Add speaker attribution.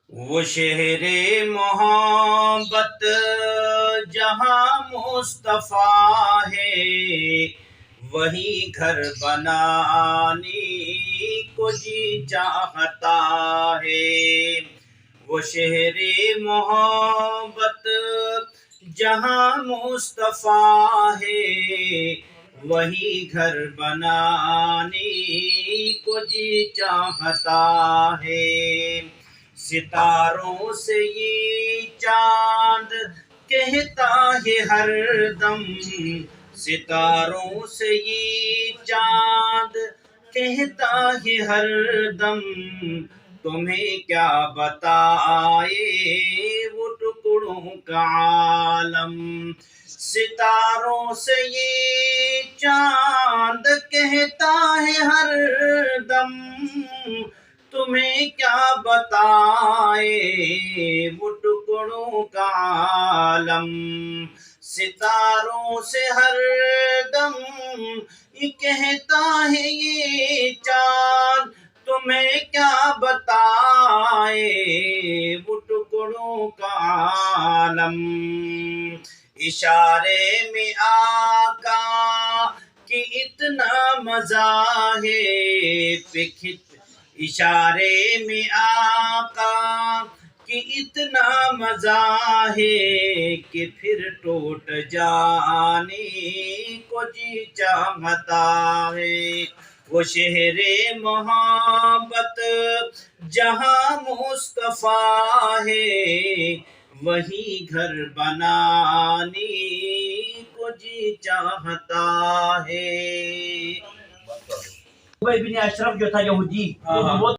Speaker 1: وہ شہر محبت جہاں مصطفیٰ ہے، وہی گھر بنانے کو جی چاہتا ہے۔ وہ شہر محبت جہاں مصطفیٰ ہے، وہی گھر بنانے کو جی چاہتا ہے۔ ستاروں سے یہ چاند کہتا ہے ہر دم، ستاروں سے یہ چاند کہتا ہے ہر دم، تمہیں کیا بتائے وہ ٹکڑوں کا عالم۔ ستاروں سے یہ چاند کہتا ہے ہر دم، تمہیں کیا بتائے وہ ٹکڑوں کا عالم۔ ستاروں سے ہر دم یہ کہتا ہے یہ چاند، تمہیں کیا بتائے وہ ٹکڑوں کا عالم۔ اشارے میں آقا کہ اتنا مزہ ہے، اشارے میں آقا کہ اتنا مزہ ہے کہ پھر ٹوٹ جانے کو جی چاہتا ہے۔ وہ شہر محبت جہاں مصطفیٰ ہے، وہی گھر بنانے کو جی چاہتا ہے۔ عبید بن اشرف جو تھا یہودی، وہ